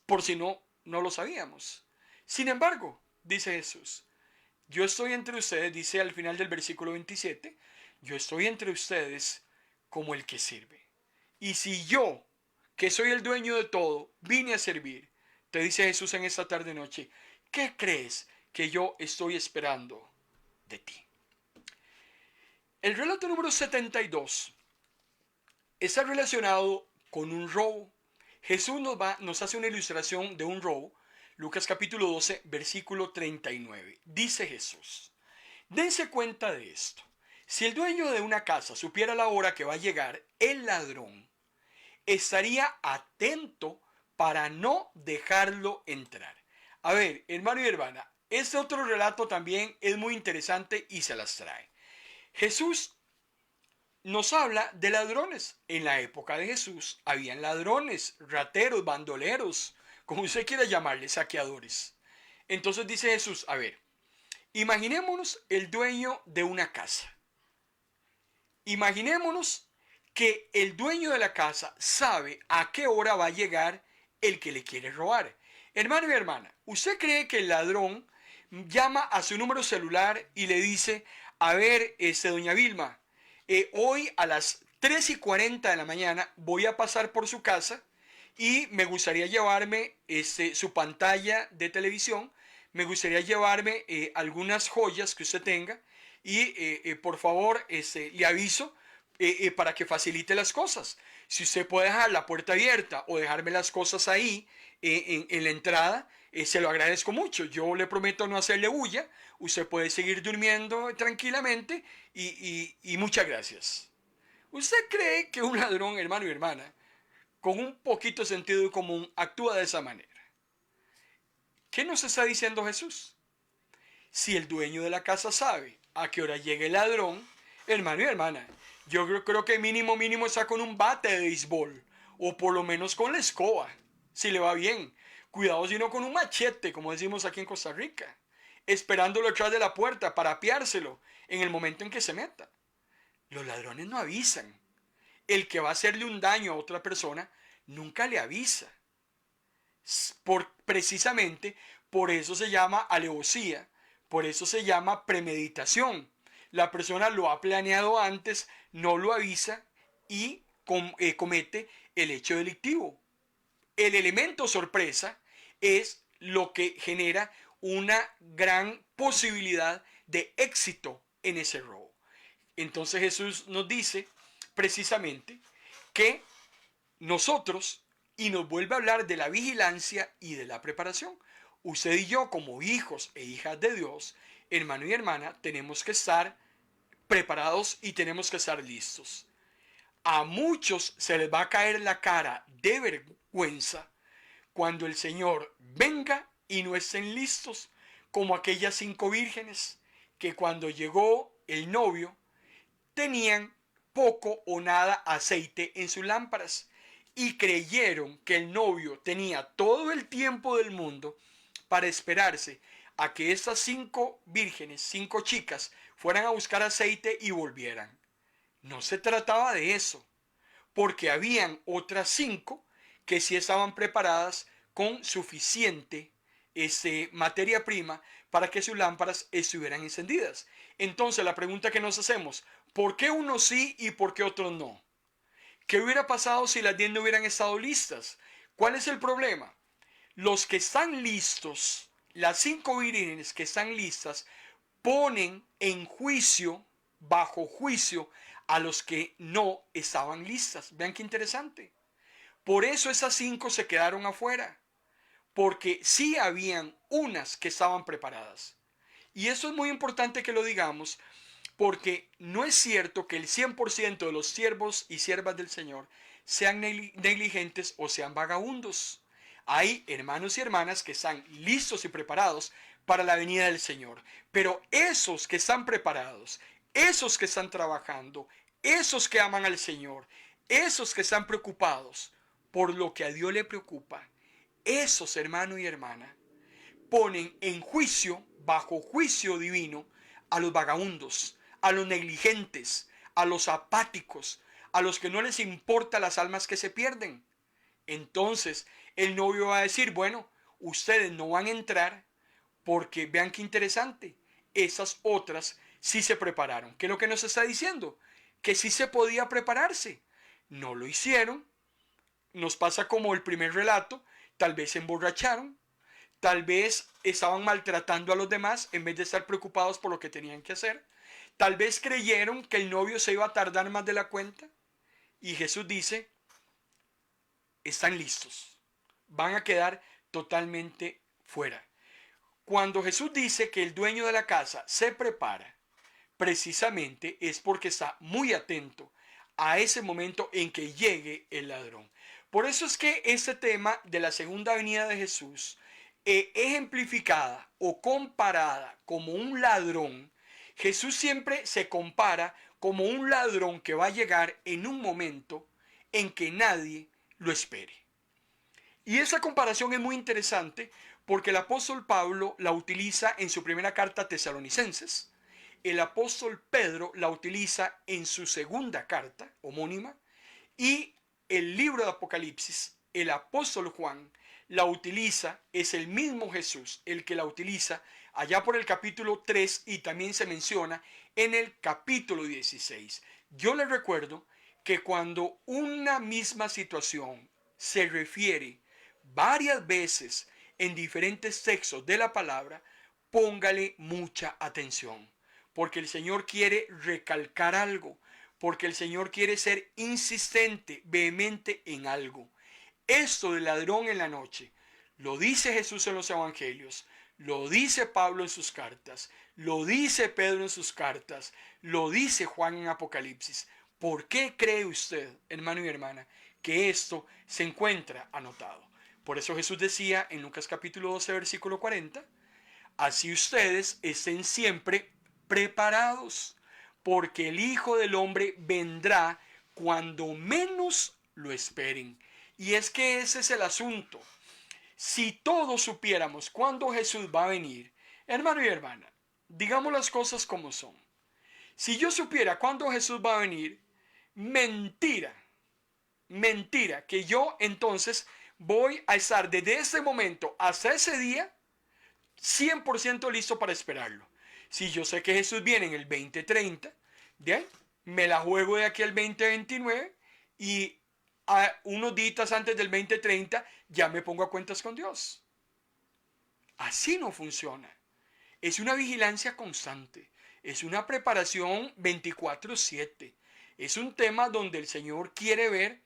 Por si no lo sabíamos. Sin embargo, dice Jesús, yo estoy entre ustedes, dice al final del versículo 27, yo estoy entre ustedes como el que sirve. Y si yo, que soy el dueño de todo, vine a servir, te dice Jesús en esta tarde noche, ¿qué crees que yo estoy esperando de ti? El relato número 72 está relacionado con un robo. Jesús nos hace una ilustración de un robo. Lucas capítulo 12, versículo 39. Dice Jesús, dense cuenta de esto. Si el dueño de una casa supiera la hora que va a llegar el ladrón, estaría atento para no dejarlo entrar. A ver, hermano y hermana, este otro relato también es muy interesante y se las trae. Jesús nos habla de ladrones. En la época de Jesús habían ladrones, rateros, bandoleros, como usted quiera llamarles, saqueadores. Entonces dice Jesús, a ver, imaginémonos el dueño de una casa. Imaginémonos que el dueño de la casa sabe a qué hora va a llegar el que le quiere robar. Hermano y hermana, ¿usted cree que el ladrón llama a su número celular y le dice, a ver, doña Vilma, hoy a las 3:40 de la mañana voy a pasar por su casa y me gustaría llevarme su pantalla de televisión, me gustaría llevarme algunas joyas que usted tenga y por favor le aviso para que facilite las cosas. Si usted puede dejar la puerta abierta o dejarme las cosas ahí en la entrada, se lo agradezco mucho. Yo le prometo no hacerle bulla. Usted puede seguir durmiendo tranquilamente y muchas gracias. ¿Usted cree que un ladrón, hermano y hermana, con un poquito de sentido común, actúa de esa manera? ¿Qué nos está diciendo Jesús? Si el dueño de la casa sabe a qué hora llega el ladrón, hermano y hermana, yo creo que mínimo está con un bate de béisbol, o por lo menos con la escoba, si le va bien. Cuidado si no con un machete, como decimos aquí en Costa Rica, esperándolo detrás de la puerta para apiárselo en el momento en que se meta. Los ladrones no avisan. El que va a hacerle un daño a otra persona nunca le avisa. Precisamente por eso se llama alevosía, por eso se llama premeditación. La persona lo ha planeado antes, no lo avisa y comete el hecho delictivo. El elemento sorpresa es lo que genera una gran posibilidad de éxito en ese robo. Entonces Jesús nos dice precisamente que nosotros, y nos vuelve a hablar de la vigilancia y de la preparación. Usted y yo, como hijos e hijas de Dios, hermano y hermana, tenemos que estar preparados y tenemos que estar listos. A muchos se les va a caer la cara de vergüenza cuando el Señor venga y no estén listos, como aquellas 5 vírgenes que cuando llegó el novio tenían poco o nada aceite en sus lámparas y creyeron que el novio tenía todo el tiempo del mundo para esperarse a que estas 5 vírgenes, 5 chicas, fueran a buscar aceite y volvieran. No se trataba de eso, porque habían otras 5 que sí estaban preparadas con suficiente materia prima para que sus lámparas estuvieran encendidas. Entonces la pregunta que nos hacemos, ¿por qué unos sí y por qué otros no? ¿Qué hubiera pasado si las 10 no hubieran estado listas? ¿Cuál es el problema? Los que están listos, las 5 vírgenes que están listas, ponen en juicio, bajo juicio, a los que no estaban listas. Vean qué interesante. Por eso esas 5 se quedaron afuera. Porque sí habían unas que estaban preparadas. Y eso es muy importante que lo digamos, porque no es cierto que el 100% de los siervos y siervas del Señor sean negligentes o sean vagabundos. Hay hermanos y hermanas que están listos y preparados para la venida del Señor. Pero esos que están preparados, esos que están trabajando, esos que aman al Señor, esos que están preocupados por lo que a Dios le preocupa, esos, hermano y hermana, ponen en juicio, bajo juicio divino, a los vagabundos, a los negligentes, a los apáticos, a los que no les importa las almas que se pierden. Entonces el novio va a decir, bueno, ustedes no van a entrar porque vean qué interesante, esas otras sí se prepararon. ¿Qué es lo que nos está diciendo? Que sí se podía prepararse. No lo hicieron. Nos pasa como el primer relato, tal vez se emborracharon, tal vez estaban maltratando a los demás en vez de estar preocupados por lo que tenían que hacer. Tal vez creyeron que el novio se iba a tardar más de la cuenta. Y Jesús dice, están listos. Van a quedar totalmente fuera. Cuando Jesús dice que el dueño de la casa se prepara, precisamente es porque está muy atento a ese momento en que llegue el ladrón. Por eso es que este tema de la segunda venida de Jesús, ejemplificada o comparada como un ladrón, Jesús siempre se compara como un ladrón que va a llegar en un momento en que nadie lo espere. Y esa comparación es muy interesante porque el apóstol Pablo la utiliza en su primera carta a Tesalonicenses, el apóstol Pedro la utiliza en su segunda carta homónima y el libro de Apocalipsis, el apóstol Juan la utiliza, es el mismo Jesús el que la utiliza allá por el capítulo 3 y también se menciona en el capítulo 16. Yo les recuerdo que cuando una misma situación se refiere varias veces en diferentes textos de la palabra, póngale mucha atención, porque el Señor quiere recalcar algo, porque el Señor quiere ser insistente, vehemente en algo. Esto del ladrón en la noche, lo dice Jesús en los evangelios, lo dice Pablo en sus cartas, lo dice Pedro en sus cartas, lo dice Juan en Apocalipsis. ¿Por qué cree usted, hermano y hermana, que esto se encuentra anotado? Por eso Jesús decía en Lucas capítulo 12, versículo 40, así ustedes estén siempre preparados, porque el Hijo del Hombre vendrá cuando menos lo esperen. Y es que ese es el asunto. Si todos supiéramos cuándo Jesús va a venir, hermano y hermana, digamos las cosas como son. Si yo supiera cuándo Jesús va a venir, mentira, mentira, que yo entonces voy a estar desde ese momento hasta ese día 100% listo para esperarlo. Si yo sé que Jesús viene en el 2030, ¿bien? Me la juego de aquí al 2029 y a unos días antes del 2030 ya me pongo a cuentas con Dios. Así no funciona. Es una vigilancia constante. Es una preparación 24/7. Es un tema donde el Señor quiere ver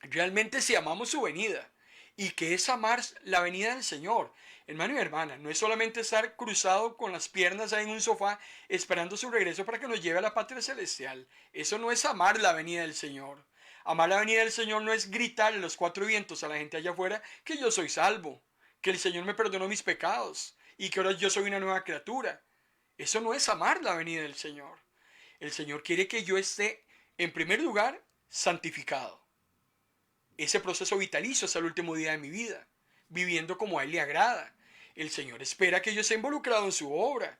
realmente si amamos su venida. ¿Y que es amar la venida del Señor? Hermano y hermana, no es solamente estar cruzado con las piernas ahí en un sofá esperando su regreso para que nos lleve a la patria celestial. Eso no es amar la venida del Señor. Amar la venida del Señor no es gritarle a los cuatro vientos a la gente allá afuera que yo soy salvo, que el Señor me perdonó mis pecados y que ahora yo soy una nueva criatura. Eso no es amar la venida del Señor. El Señor quiere que yo esté, en primer lugar, santificado. Ese proceso vitalicio hasta el último día de mi vida, viviendo como a Él le agrada. El Señor espera que yo esté involucrado en su obra.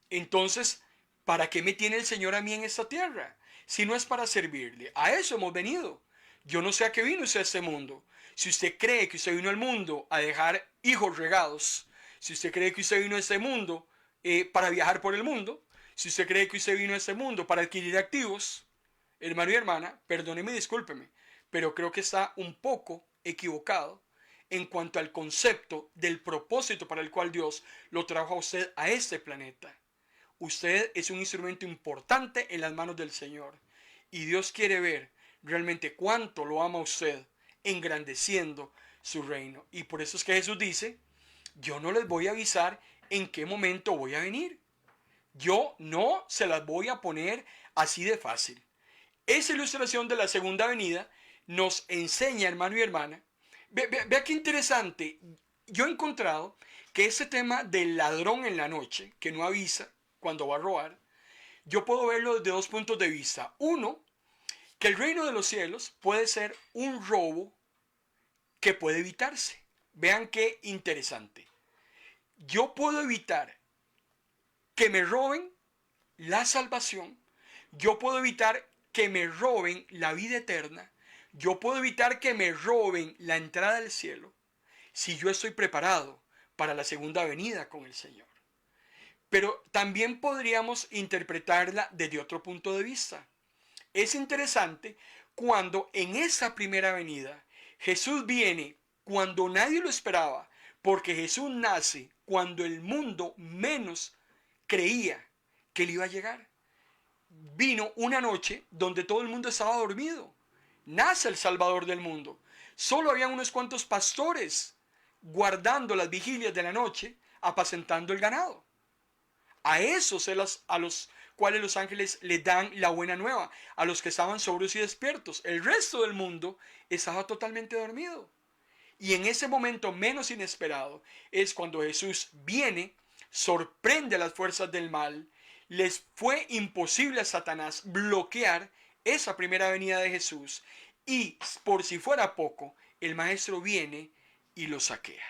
Entonces, ¿para qué me tiene el Señor a mí en esta tierra? Si no es para servirle. A eso hemos venido. Yo no sé a qué vino usted a este mundo. Si usted cree que usted vino al mundo a dejar hijos regados, si usted cree que usted vino a este mundo para viajar por el mundo, si usted cree que usted vino a este mundo para adquirir activos, hermano y hermana, perdóneme y discúlpeme, pero creo que está un poco equivocado en cuanto al concepto del propósito para el cual Dios lo trajo a usted a este planeta. Usted es un instrumento importante en las manos del Señor y Dios quiere ver realmente cuánto lo ama a usted, engrandeciendo su reino. Y por eso es que Jesús dice, yo no les voy a avisar en qué momento voy a venir. Yo no se las voy a poner así de fácil. Esa ilustración de la segunda venida nos enseña, hermano y hermana, vea qué interesante. Yo he encontrado que ese tema del ladrón en la noche, que no avisa cuando va a robar, yo puedo verlo desde dos puntos de vista. Uno, que el reino de los cielos puede ser un robo que puede evitarse. Vean qué interesante. Yo puedo evitar que me roben la salvación. Yo puedo evitar que me roben la vida eterna. Yo puedo evitar que me roben la entrada al cielo si yo estoy preparado para la segunda venida con el Señor. Pero también podríamos interpretarla desde otro punto de vista. Es interesante cuando en esa primera venida Jesús viene cuando nadie lo esperaba, porque Jesús nace cuando el mundo menos creía que él iba a llegar. Vino una noche donde todo el mundo estaba dormido. Nace el Salvador del mundo. Solo había unos cuantos pastores guardando las vigilias de la noche, apacentando el ganado. A esos a los cuales los ángeles le dan la buena nueva, a los que estaban sobrios y despiertos. El resto del mundo estaba totalmente dormido. Y en ese momento menos inesperado es cuando Jesús viene, sorprende a las fuerzas del mal. Les fue imposible a Satanás bloquear esa primera venida de Jesús. Y por si fuera poco, el maestro viene y lo saquea.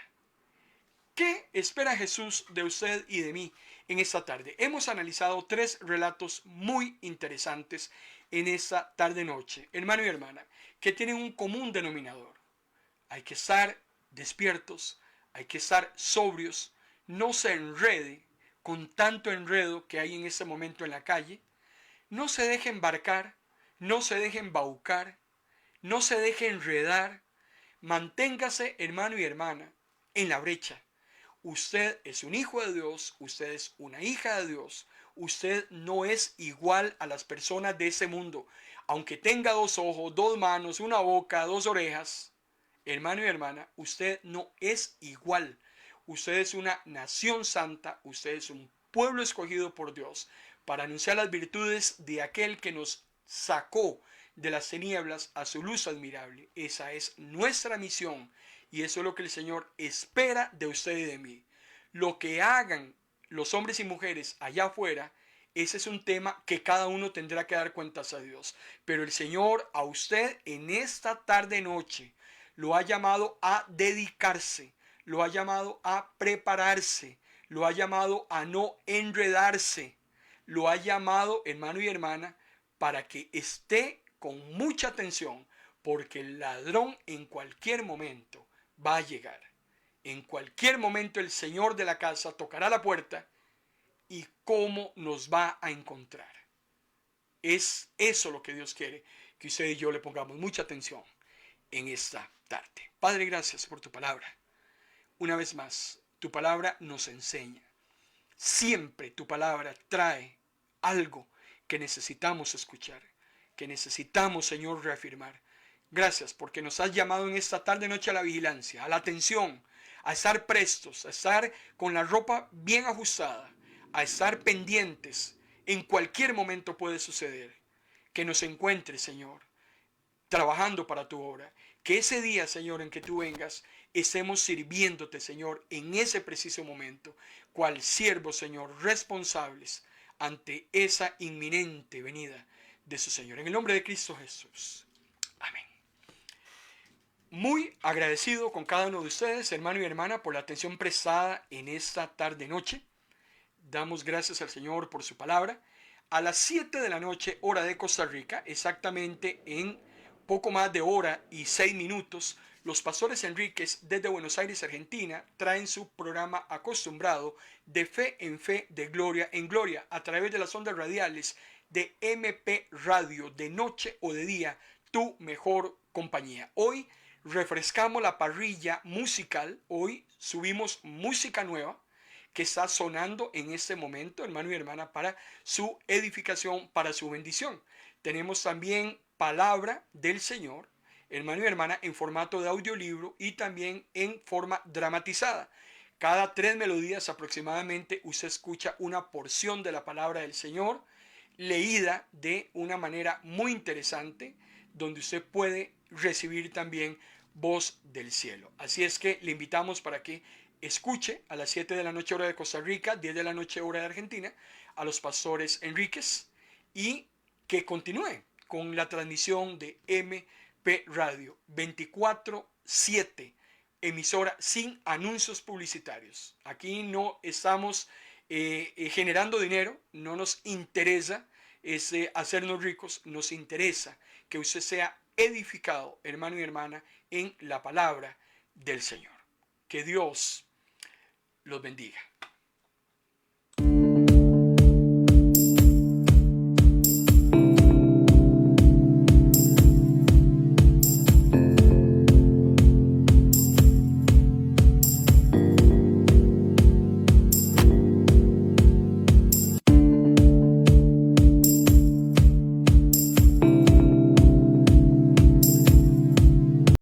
¿Qué espera Jesús de usted y de mí en esta tarde? Hemos analizado 3 relatos muy interesantes en esta tarde-noche, hermano y hermana, que tienen un común denominador. Hay que estar despiertos, hay que estar sobrios, no se enrede con tanto enredo que hay en este momento en la calle, no se deje embarcar, no se deje embaucar, no se deje enredar, manténgase, hermano y hermana, en la brecha. Usted es un hijo de Dios, usted es una hija de Dios, usted no es igual a las personas de ese mundo. Aunque tenga 2 ojos, 2 manos, una boca, 2 orejas, hermano y hermana, usted no es igual. Usted es una nación santa, usted es un pueblo escogido por Dios para anunciar las virtudes de aquel que nos sacó de las tinieblas a su luz admirable. Esa es nuestra misión. Y eso es lo que el Señor espera de usted y de mí. Lo que hagan los hombres y mujeres allá afuera, ese es un tema que cada uno tendrá que dar cuentas a Dios. Pero el Señor a usted en esta tarde-noche lo ha llamado a dedicarse, lo ha llamado a prepararse, lo ha llamado a no enredarse, lo ha llamado, hermano y hermana, para que esté con mucha atención, porque el ladrón en cualquier momento va a llegar. En cualquier momento el Señor de la casa tocará la puerta y cómo nos va a encontrar. Es eso lo que Dios quiere, que usted y yo le pongamos mucha atención en esta tarde. Padre, gracias por tu palabra. Una vez más, tu palabra nos enseña. Siempre tu palabra trae algo que necesitamos escuchar, que necesitamos, Señor, reafirmar. Gracias porque nos has llamado en esta tarde noche a la vigilancia, a la atención, a estar prestos, a estar con la ropa bien ajustada, a estar pendientes. En cualquier momento puede suceder que nos encuentres, Señor, trabajando para tu obra. Que ese día, Señor, en que tú vengas, estemos sirviéndote, Señor, en ese preciso momento, cual siervos, Señor, responsables ante esa inminente venida de su Señor. En el nombre de Cristo Jesús. Amén. Muy agradecido con cada uno de ustedes, hermano y hermana, por la atención prestada en esta tarde-noche. Damos gracias al Señor por su palabra. A las 7 de la noche, hora de Costa Rica, exactamente en poco más de hora y 6 minutos, los pastores Enríquez desde Buenos Aires, Argentina, traen su programa acostumbrado de fe, de gloria en gloria, a través de las ondas radiales de MP Radio, de noche o de día, tu mejor compañía. Hoy refrescamos la parrilla musical, hoy subimos música nueva que está sonando en este momento, hermano y hermana, para su edificación, para su bendición. Tenemos también palabra del Señor, hermano y hermana, en formato de audiolibro y también en forma dramatizada. Cada 3 melodías aproximadamente usted escucha una porción de la palabra del Señor, leída de una manera muy interesante, donde usted puede recibir también voz del cielo. Así es que le invitamos para que escuche a las 7 de la noche hora de Costa Rica, 10 de la noche hora de Argentina, a los pastores Enríquez y que continúe con la transmisión de MP Radio 24/7, emisora sin anuncios publicitarios. Aquí no estamos generando dinero, no nos interesa hacernos ricos, nos interesa que usted sea edificado, hermano y hermana, en la palabra del Señor. Que Dios los bendiga.